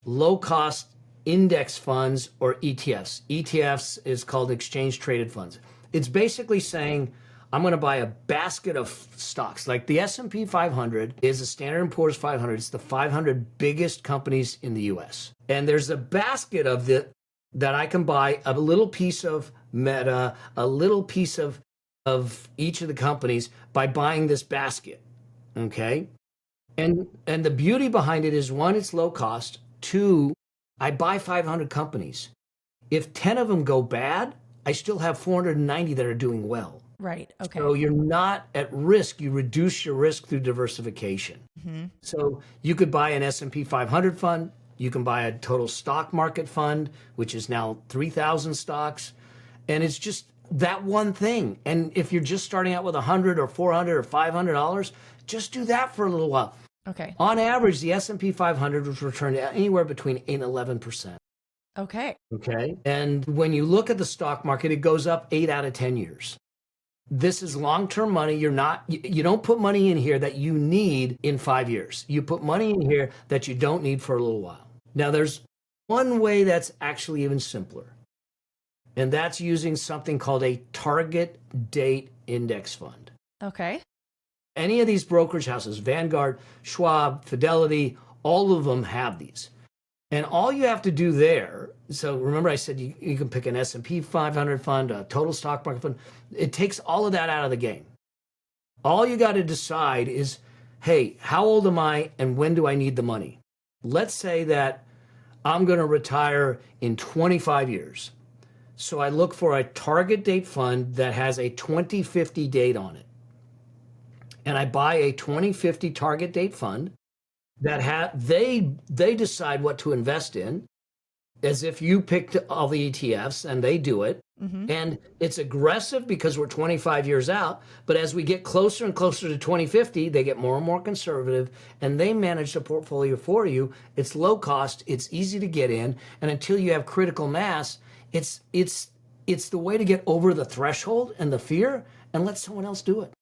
low-cost index funds or ETFs. ETFs is called exchange traded funds. It's basically saying, I'm going to buy a basket of stocks. Like the S&P 500 is the Standard & Poor's 500. It's the 500 biggest companies in the U.S. And there's a basket of that I can buy a little piece of Meta, a little piece of each of the companies by buying this basket. Okay? And the beauty behind it is, one, it's low cost. Two, I buy 500 companies. If 10 of them go bad, I still have 490 that are doing well. Right. Okay. So you're not at risk. You reduce your risk through diversification. So you could buy an S&P 500 fund. You can buy a total stock market fund, which is now 3,000 stocks. And it's just that one thing. And if you're just starting out with $100 or $400 or $500, just do that for a little while. Okay. On average, the S&P 500 was returned anywhere between 8 and 11%. Okay. Okay. And when you look at the stock market, it goes up 8 out of 10 years. This is long-term money. You don't put money in here that you need in 5 years. You put money in here that you don't need for a little while. Now, there's one way that's actually even simpler, and that's using something called a target date index fund. Okay. Any of these brokerage houses, Vanguard, Schwab, Fidelity, all of them have these. And all you have to do there, so remember I said you can pick an S&P 500 fund, a total stock market fund. It takes all of that out of the game. All you got to decide is, hey, how old am I and when do I need the money? Let's say that I'm going to retire in 25 years. So I look for a target date fund that has a 2050 date on it. And I buy a 2050 target date fund that they decide what to invest in, as if you picked all the ETFs and they do it. And it's aggressive because we're 25 years out. But as we get closer and closer to 2050, they get more and more conservative, and they manage the portfolio for you. It's low cost. It's easy to get in. And until you have critical mass, it's the way to get over the threshold and the fear and let someone else do it.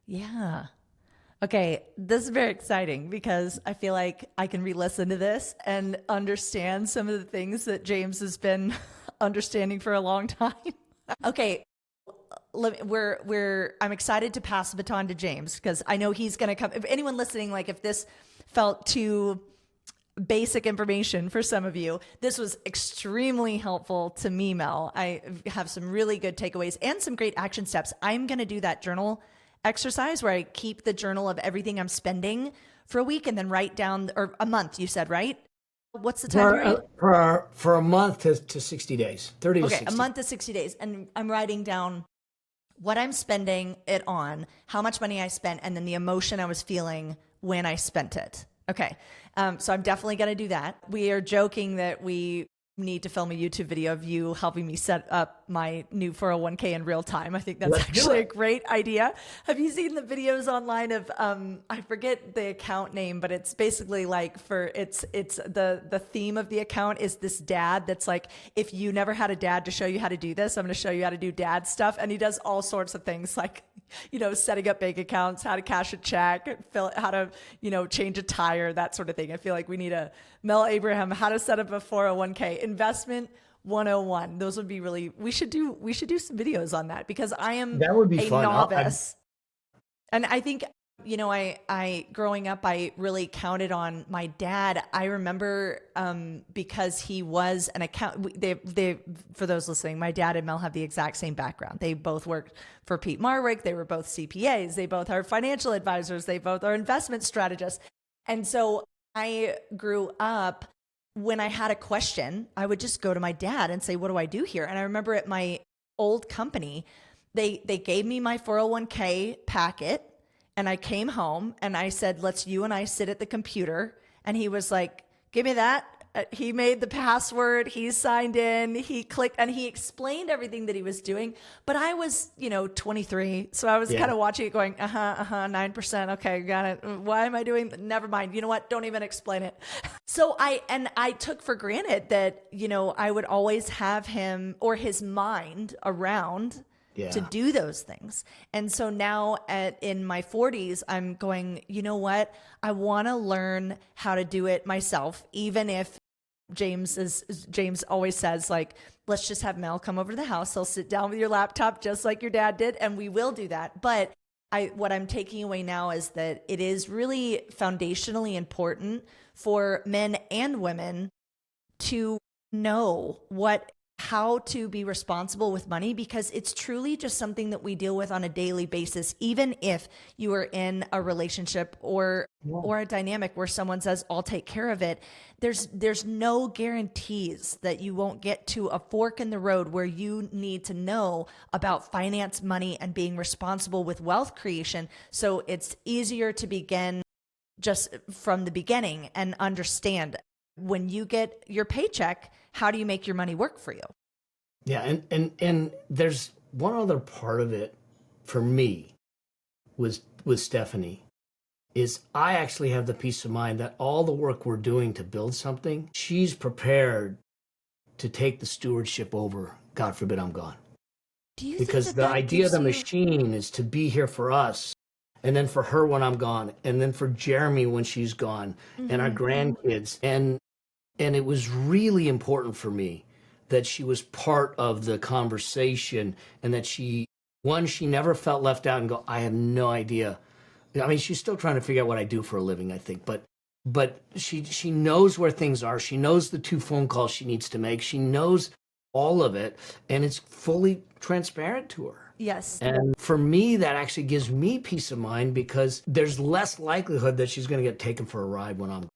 Yeah. Okay, this is very exciting because I feel like I can re-listen to this and understand some of the things that James has been understanding for a long time. Okay, I'm excited to pass the baton to James because I know he's going to come. If anyone listening, like if this felt too basic information for some of you, this was extremely helpful to me, Mel. I have some really good takeaways and some great action steps. I'm going to do that journal exercise where I keep the journal of everything I'm spending for a week and then write down, or a month, you said, right? What's the time period? For a month to 60 days, 30 to Okay, 60. a month to 60 days. And I'm writing down what I'm spending it on, how much money I spent, and then the emotion I was feeling when I spent it. Okay. So I'm definitely going to do that. We are joking that we need to film a YouTube video of you helping me set up my new 401k in real time. I think that's Let's do actually a it. great idea. Have you seen the videos online of I forget the account name, but it's basically like it's the theme of the account is this dad that's like, if you never had a dad to show you how to do this, I'm going to show you how to do dad stuff. And he does all sorts of things like, setting up bank accounts, how to cash a check, how to, change a tire, that sort of thing. I feel like we need a Mel Abraham, how to set up a 401k, investment 101. Those would be we should do some videos on that, because I am That would be a fun. novice. And I think, I growing up, I really counted on my dad. I remember because he was an they for those listening, my dad and Mel have the exact same background. They both worked for Pete Marwick. They were both CPAs. They both are financial advisors. They both are investment strategists. And so I grew up, when I had a question, I would just go to my dad and say, what do I do here? And I remember at my old company, they gave me my 401k packet, and I came home and I said, you and I sit at the computer. And he was like, give me that. He made the password, he signed in, he clicked, and he explained everything that he was doing. But I was, 23. So I was kind of watching it going, 9%. Okay, got it. Why am I doing? Never mind. You know what? Don't even explain it. So I took for granted that, I would always have him or his mind around to do those things. And so now in my 40s, I'm going, you know what? I want to learn how to do it myself, even if James always says, like, let's just have Mel come over to the house. He'll sit down with your laptop just like your dad did, and we will do that. But what I'm taking away now is that it is really foundationally important for men and women to know how to be responsible with money, because it's truly just something that we deal with on a daily basis. Even if you are in a relationship or a dynamic where someone says, I'll take care of it, there's no guarantees that you won't get to a fork in the road where you need to know about finance, money, and being responsible with wealth creation. So it's easier to begin just from the beginning and understand, when you get your paycheck, how do you make your money work for you? Yeah, and there's one other part of it for me with Stephanie, is I actually have the peace of mind that all the work we're doing to build something, she's prepared to take the stewardship over. God forbid I'm gone. Do you Because think the that idea of the gives machine is to be here for us, and then for her when I'm gone, and then for Jeremy when she's gone, and our grandkids. And it was really important for me that she was part of the conversation, and that she never felt left out and go, I have no idea. I mean, she's still trying to figure out what I do for a living, I think, but she knows where things are. She knows the 2 phone calls she needs to make. She knows all of it, and it's fully transparent to her. Yes. And for me, that actually gives me peace of mind, because there's less likelihood that she's going to get taken for a ride when I'm gone.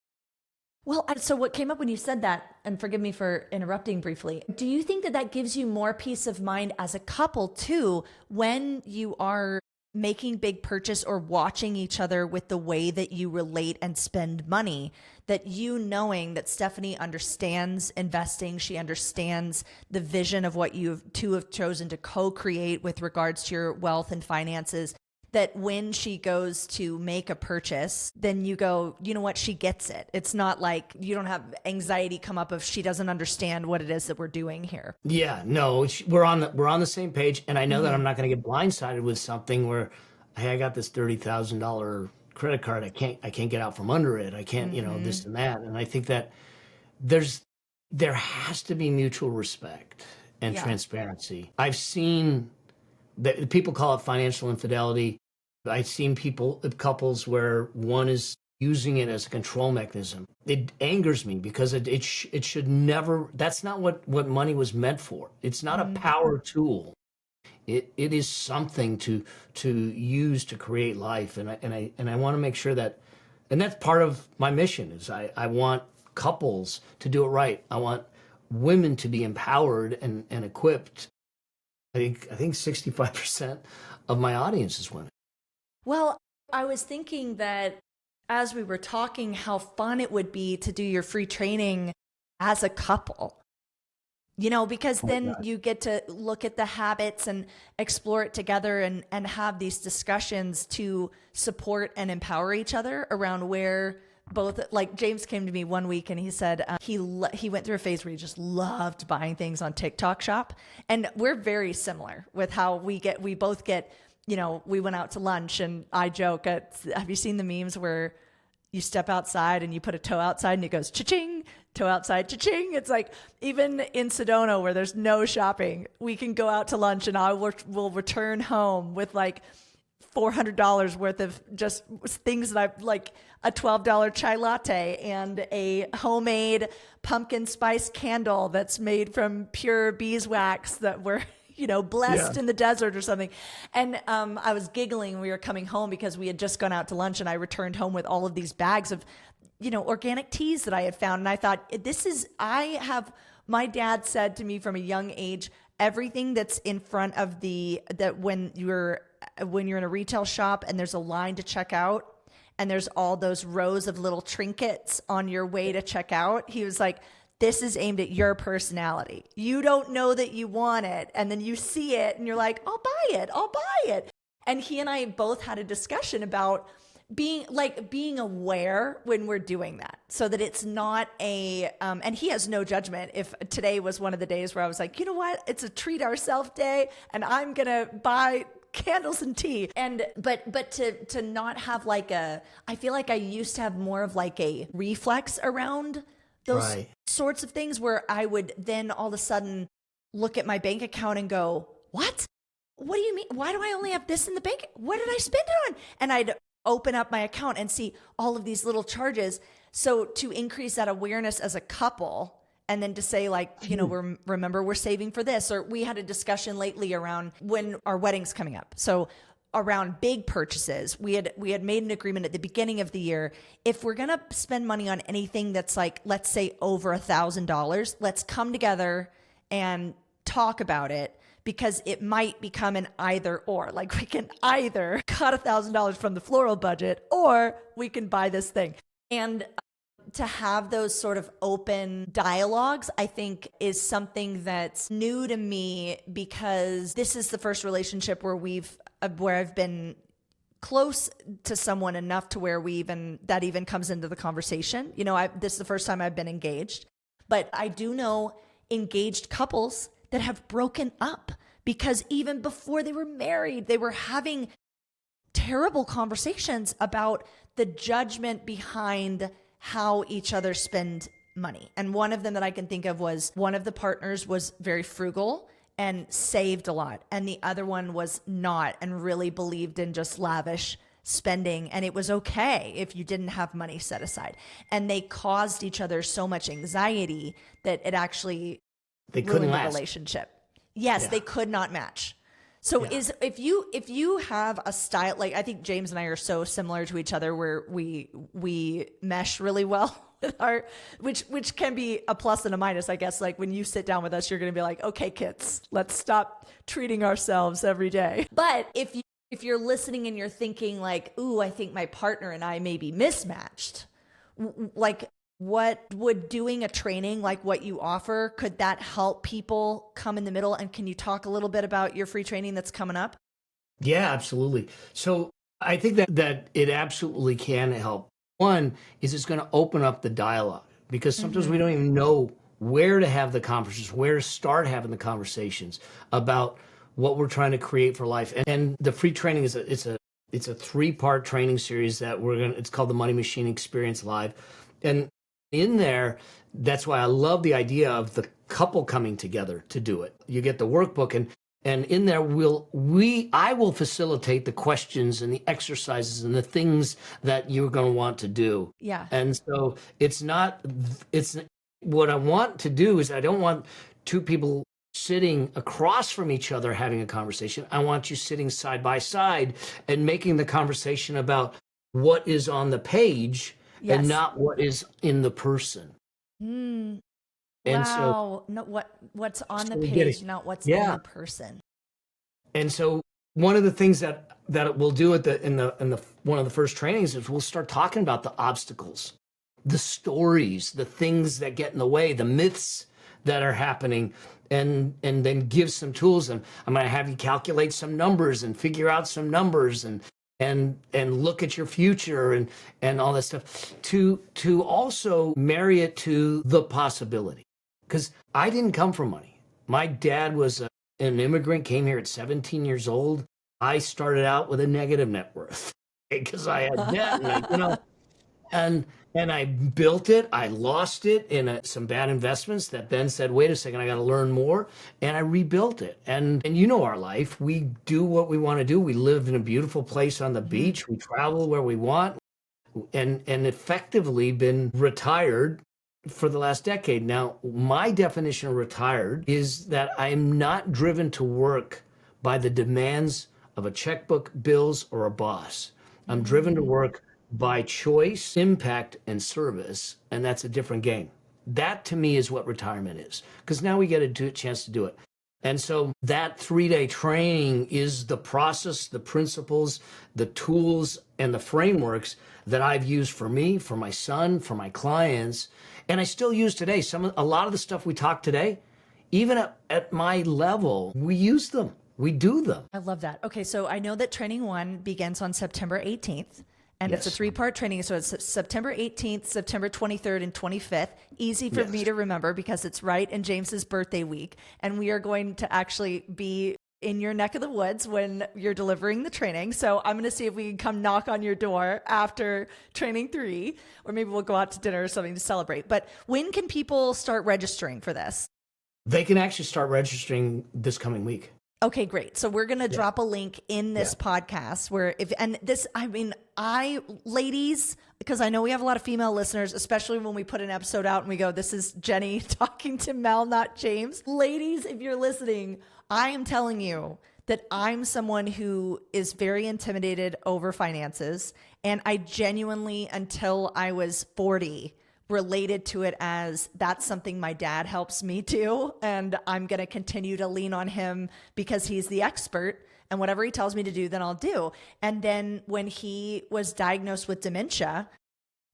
Well, so what came up when you said that, and forgive me for interrupting briefly, do you think that gives you more peace of mind as a couple too, when you are making big purchase or watching each other with the way that you relate and spend money, that knowing that Stephanie understands investing, she understands the vision of what you two have chosen to co-create with regards to your wealth and finances, that when she goes to make a purchase, then you go, you know what, she gets it. It's not like you don't have anxiety come up if she doesn't understand what it is that we're doing here. Yeah, no, we're on the same page, and I know that I'm not going to get blindsided with something where, hey, I got this $30,000 credit card, I can't get out from under it. I can't, this and that. And I think that there has to be mutual respect and transparency. I've seen that people call it financial infidelity. I've seen couples where one is using it as a control mechanism. It angers me, because it should never. That's not what money was meant for. It's not a power tool. It is something to use to create life, and I want to make sure that, and that's part of my mission, is I want couples to do it right. I want women to be empowered and equipped. I think 65% of my audience is women. Well, I was thinking that as we were talking, how fun it would be to do your free training as a couple. Because then you get to look at the habits and explore it together and have these discussions to support and empower each other around where both, like James came to me one week and he said he went through a phase where he just loved buying things on TikTok Shop. And we're very similar with how we both get, we went out to lunch and I joke have you seen the memes where you step outside and you put a toe outside and it goes cha-ching, toe outside, cha-ching. It's like, even in Sedona where there's no shopping, we can go out to lunch and I will return home with like $400 worth of just things that I like, a $12 chai latte and a homemade pumpkin spice candle that's made from pure beeswax that were blessed in the desert or something. And I was giggling when we were coming home because we had just gone out to lunch and I returned home with all of these bags of, organic teas that I had found. And I thought, my dad said to me from a young age, everything that's in front of when you're in a retail shop and there's a line to check out and there's all those rows of little trinkets on your way to check out. He was like, this is aimed at your personality. You don't know that you want it. And then you see it and you're like, I'll buy it. And he and I both had a discussion about being aware when we're doing that so that it's not and he has no judgment if today was one of the days where I was like, you know what? It's a treat ourselves day and I'm going to buy candles and tea. But to not have I feel like I used to have more of like a reflex around those sorts of things where I would then all of a sudden look at my bank account and go, what do you mean? Why do I only have this in the bank? What did I spend it on? And I'd open up my account and see all of these little charges. So to increase that awareness as a couple, and then to say remember we're saving for this, or we had a discussion lately around when our wedding's coming up. So around big purchases, we had made an agreement at the beginning of the year. If we're going to spend money on anything that's like, let's say over $1,000, let's come together and talk about it, because it might become an either or. Like, we can either cut $1,000 from the floral budget or we can buy this thing. And to have those sort of open dialogues, I think is something that's new to me, because this is the first relationship where I've been close to someone enough to where that even comes into the conversation. This is the first time I've been engaged, but I do know engaged couples that have broken up because even before they were married, they were having terrible conversations about the judgment behind how each other spend money. And one of them that I can think of was one of the partners was very frugal and saved a lot, and the other one was not and really believed in just lavish spending, and it was okay if you didn't have money set aside. And they caused each other so much anxiety that it actually ruined the relationship. Yes, they could not match. So if you have a style, like I think James and I are so similar to each other where we mesh really well with which can be a plus and a minus, I guess. Like when you sit down with us, you're going to be like, okay, kids, let's stop treating ourselves every day. But if you're listening and you're thinking like, ooh, I think my partner and I may be mismatched, like, what would doing a training like what you offer, could that help people come in the middle? And can you talk a little bit about your free training that's coming up? Yeah, absolutely. So I think that it absolutely can help. One is it's going to open up the dialogue, because sometimes we don't even know where to have the conversations, where to start having the conversations about what we're trying to create for life. And the free training is it's a 3-part training series that it's called the Money Machine Experience Live. And in there, that's why I love the idea of the couple coming together to do it. You get the workbook, and in there I will facilitate the questions and the exercises and the things that you're going to want to do. Yeah. And so it's what I want to do is I don't want two people sitting across from each other having a conversation. I want you sitting side by side and making the conversation about what is on the page. Yes. And not what is in the person. Mm, And so, wow. No, what's on the we get page, it. not what's in Yeah. the person. And so one of the things that we'll do at the one of the first trainings is we'll start talking about the obstacles, the stories, the things that get in the way, the myths that are happening, and then give some tools. And I'm going to have you calculate some numbers and figure out some numbers and look at your future and all that stuff to also marry it to the possibility. Because I didn't come from money. My dad was an immigrant, came here at 17 years old. I started out with a negative net worth because I had debt, and I built it. I lost it in some bad investments that then said, wait a second, I got to learn more. And I rebuilt it. And you know our life. We do what we want to do. We live in a beautiful place on the beach. We travel where we want and effectively been retired for the last decade. Now, my definition of retired is that I'm not driven to work by the demands of a checkbook, bills, or a boss. I'm driven to work by choice, impact, and service, and that's a different game. That to me is what retirement is, because now we get a chance to do it. And so that 3-day training is the process, the principles, the tools, and the frameworks that I've used for me, for my son, for my clients, and I still use today. A lot of the stuff we talk today, even at my level, we use them. We do them. I love that. Okay, so I know that training 1 begins on September 18th. And it's a 3-part training. So it's September 18th, September 23rd, and 25th. Easy for me to remember because it's right in James's birthday week. And we are going to actually be in your neck of the woods when you're delivering the training. So I'm going to see if we can come knock on your door after training 3, or maybe we'll go out to dinner or something to celebrate. But when can people start registering for this? They can actually start registering this coming week. Okay, great. So we're going to drop a link in this podcast where ladies, because I know we have a lot of female listeners, especially when we put an episode out and we go, this is Jenni talking to Mel, not James. Ladies, if you're listening, I am telling you that I'm someone who is very intimidated over finances. And I genuinely, until I was 40, related to it as that's something my dad helps me do. And I'm going to continue to lean on him because he's the expert, and whatever he tells me to do, then I'll do. And then when he was diagnosed with dementia,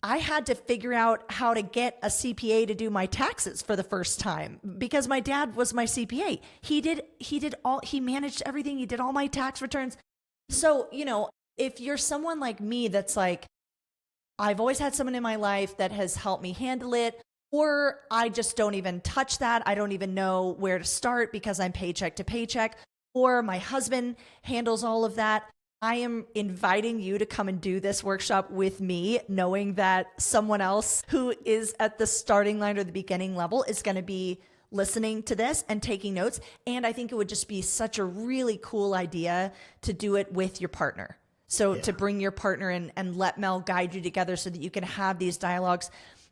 I had to figure out how to get a CPA to do my taxes for the first time because my dad was my CPA. He managed everything. He did all my tax returns. So, if you're someone like me, that's like, I've always had someone in my life that has helped me handle it, or I just don't even touch that. I don't even know where to start because I'm paycheck to paycheck, or my husband handles all of that. I am inviting you to come and do this workshop with me, knowing that someone else who is at the starting line or the beginning level is going to be listening to this and taking notes. And I think it would just be such a really cool idea to do it with your partner. So to bring your partner in and let Mel guide you together so that you can have these dialogues.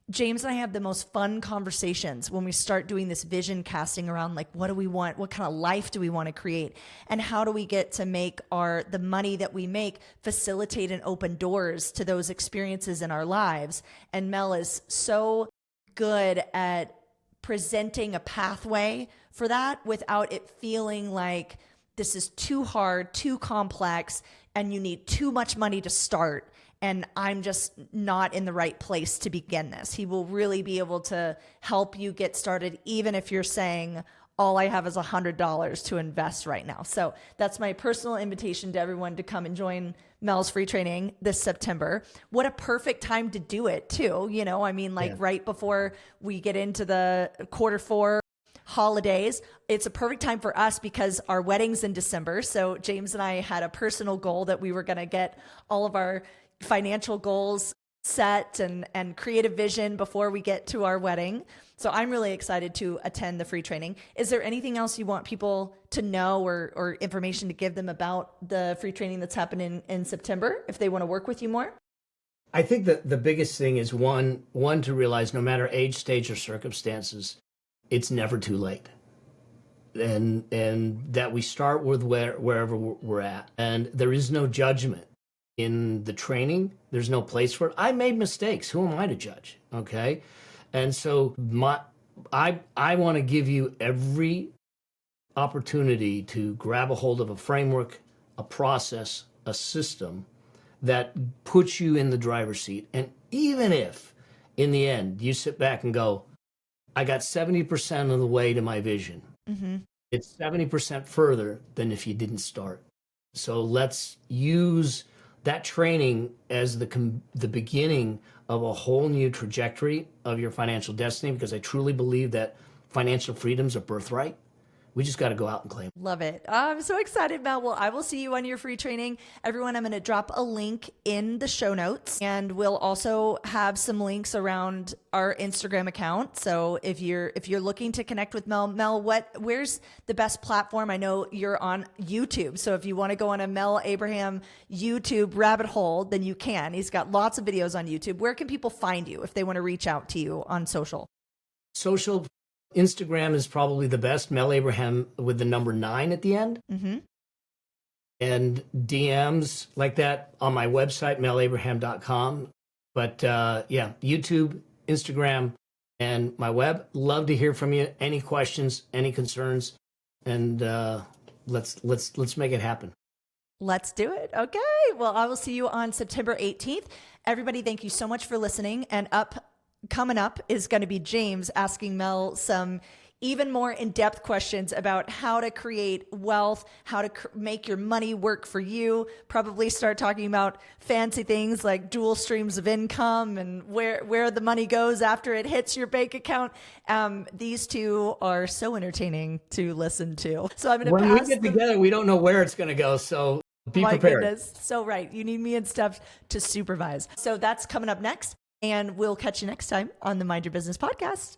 James and I have the most fun conversations when we start doing this vision casting around, like, what do we want? What kind of life do we want to create? And how do we get to make the money that we make facilitate and open doors to those experiences in our lives? And Mel is so good at presenting a pathway for that without it feeling like this is too hard, too complex, and you need too much money to start, and I'm just not in the right place to begin this. He will really be able to help you get started, even if you're saying, all I have is $100 to invest right now. So that's my personal invitation to everyone to come and join Mel's free training this September. What a perfect time to do it too. Right before we get into the Q4 holidays. It's a perfect time for us because our wedding's in December. So James and I had a personal goal that we were going to get all of our financial goals set and create a vision before we get to our wedding. So I'm really excited to attend the free training. Is there anything else you want people to know or information to give them about the free training that's happening in September if they want to work with you more? I think that the biggest thing is one to realize no matter age, stage, or circumstances, it's never too late. And that we start with wherever we're at. And there is no judgment in the training. There's no place for it. I made mistakes. Who am I to judge? Okay. And so I want to give you every opportunity to grab a hold of a framework, a process, a system that puts you in the driver's seat. And even if in the end you sit back and go, I got 70% of the way to my vision. Mm-hmm. It's 70% further than if you didn't start. So let's use that training as the beginning of a whole new trajectory of your financial destiny, because I truly believe that financial freedom's a birthright. We just got to go out and claim it. Love it. I'm so excited, Mel. Well, I will see you on your free training. Everyone, I'm going to drop a link in the show notes, and we'll also have some links around our Instagram account. So if you're looking to connect with Mel, where's the best platform? I know you're on YouTube. So if you want to go on a Mel Abraham YouTube rabbit hole, then you can. He's got lots of videos on YouTube. Where can people find you if they want to reach out to you on social? Instagram is probably the best, Mel Abraham with the number 9 at the end. Mm-hmm. And DMs like that on my website, melabraham.com. But YouTube, Instagram, and my web. Love to hear from you. Any questions, any concerns, and let's make it happen. Let's do it. Okay. Well, I will see you on September 18th. Everybody, thank you so much for listening. And coming up is going to be James asking Mel some even more in-depth questions about how to create wealth, how to make your money work for you, probably start talking about fancy things like dual streams of income and where the money goes after it hits your bank account. These two are so entertaining to listen to. So I'm going to When we get together, we don't know where it's going to go, so be prepared. Goodness. So right. You need me and Steph to supervise. So that's coming up next. And we'll catch you next time on the Mind Your Business podcast.